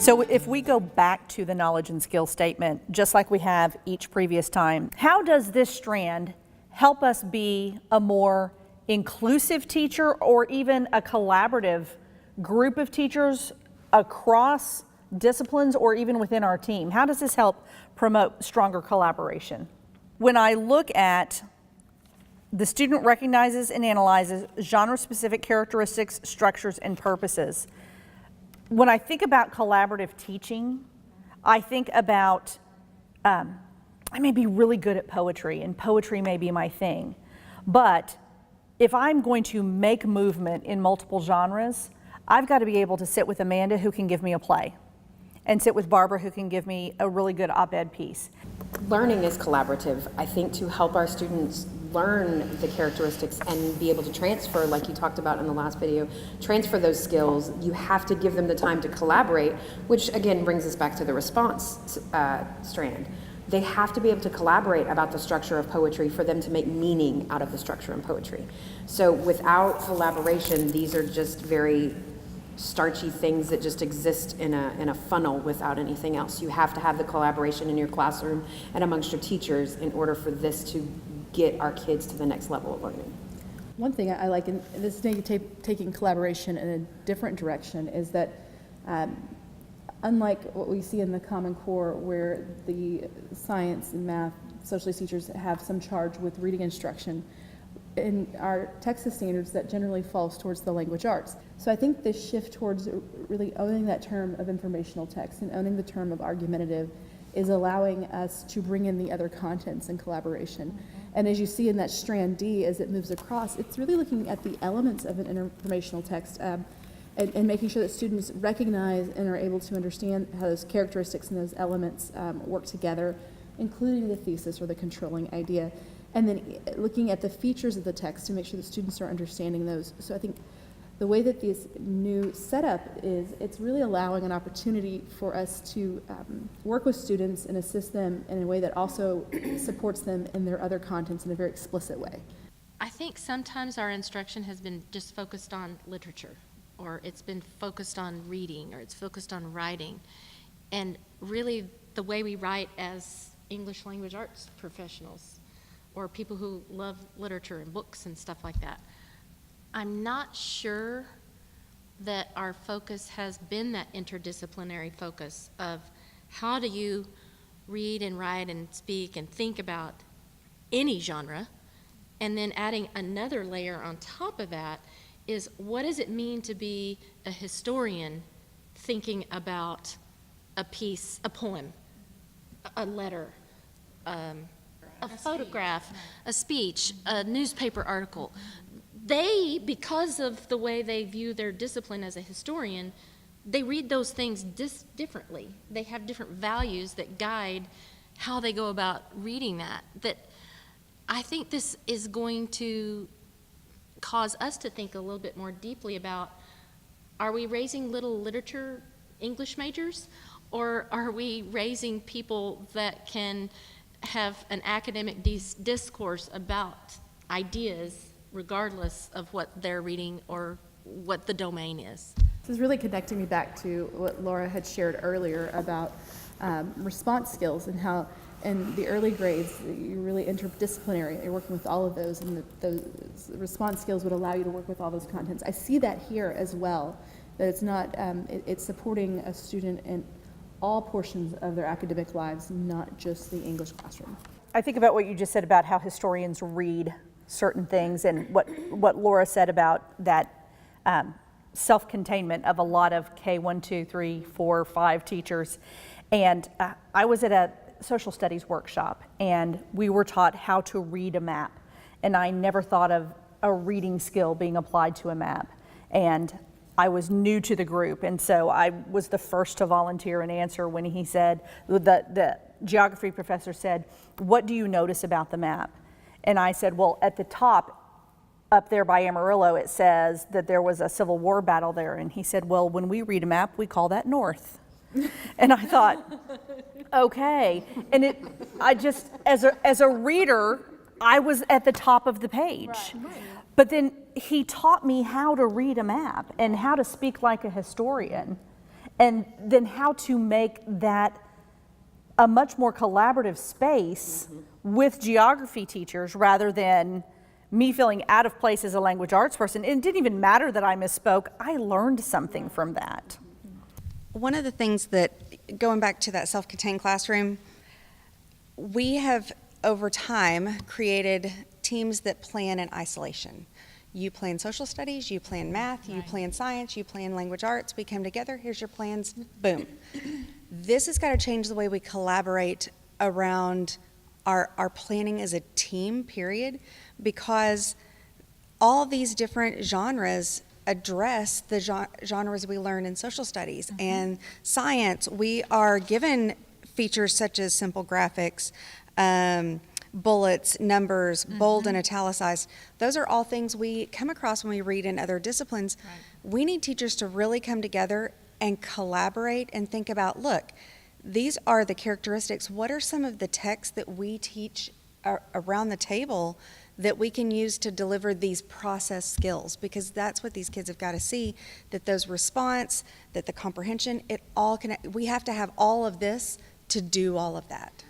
So if we go back to the knowledge and skill statement, just like we have each previous time, how does this strand help us be a more inclusive teacher or even a collaborative group of teachers across disciplines or even within our team? How does this help promote stronger collaboration? When I look at the student recognizes and analyzes genre-specific characteristics, structures, and purposes. When I think about collaborative teaching, I think about, I may be really good at poetry, and poetry may be my thing, but if I'm going to make movement in multiple genres, I've got to be able to sit with Amanda, who can give me a play, and sit with Barbara, who can give me a really good op-ed piece. Learning is collaborative, I think, to help our students learn the characteristics and be able to transfer, like you talked about in the last video, transfer those skills. You have to give them the time to collaborate, which again brings us back to the response strand. They have to be able to collaborate about the structure of poetry for them to make meaning out of the structure in poetry. So without collaboration, these are just very starchy things that just exist in a funnel without anything else. You have to have the collaboration in your classroom and amongst your teachers in order for this to get our kids to the next level of learning. One thing I like in this taking collaboration in a different direction is that unlike what we see in the Common Core, where the science and math social teachers have some charge with reading instruction, in our Texas standards that generally falls towards the language arts. So I think this shift towards really owning that term of informational text and owning the term of argumentative is allowing us to bring in the other contents in collaboration. And as you see in that strand D, as it moves across, it's really looking at the elements of an informational text and making sure that students recognize and are able to understand how those characteristics and those elements work together, including the thesis or the controlling idea. And then looking at the features of the text to make sure that students are understanding those. So I think the way that this new setup is, it's really allowing an opportunity for us to work with students and assist them in a way that also supports them in their other contents in a very explicit way. I think sometimes our instruction has been just focused on literature, or it's been focused on reading, or it's focused on writing. And really the way we write as English language arts professionals, or people who love literature and books and stuff like that. I'm not sure that our focus has been that interdisciplinary focus of how do you read and write and speak and think about any genre, and then adding another layer on top of that is what does it mean to be a historian thinking about a piece, a poem, a letter, a photograph, a speech, a newspaper article. They, because of the way they view their discipline as a historian, they read those things differently. They have different values that guide how they go about reading that. That I think this is going to cause us to think a little bit more deeply about, are we raising little literature English majors, or are we raising people that can have an academic discourse about ideas regardless of what they're reading or what the domain is. This is really connecting me back to what Laura had shared earlier about response skills and how in the early grades you're really interdisciplinary. You're working with all of those, and those response skills would allow you to work with all those contents. I see that here as well, that it's not, it's supporting a student in all portions of their academic lives, not just the English classroom. I think about what you just said about how historians read certain things, and what Laura said about that self-containment of a lot of K1, 2, 3, 4, 5 teachers. And I was at a social studies workshop, and we were taught how to read a map. And I never thought of a reading skill being applied to a map. And I was new to the group, and so I was the first to volunteer and answer when he said, the geography professor said, "What do you notice about the map?" And I said, well, at the top, up there by Amarillo, it says that there was a Civil War battle there. And he said, well, when we read a map, we call that north. And I thought, okay. And I just, as a reader, I was at the top of the page. Right. But then he taught me how to read a map and how to speak like a historian. And then how to make that a much more collaborative space with geography teachers rather than me feeling out of place as a language arts person. It didn't even matter that I misspoke. I learned something from that. One of the things that, going back to that self-contained classroom, we have over time created teams that plan in isolation. You plan social studies, you plan math, you plan science, you plan language arts. We come together, here's your plans, boom. This has got to change the way we collaborate around our planning as a team, period, because all these different genres address the genres we learn in social studies and science. We are given features such as simple graphics, bullets, numbers, bold and italicized. Those are all things we come across when we read in other disciplines. We need teachers to really come together and collaborate and think about, look, these are the characteristics. What are some of the texts that we teach around the table that we can use to deliver these process skills? Because that's what these kids have got to see, that those response, that the comprehension, it all can, we have to have all of this to do all of that.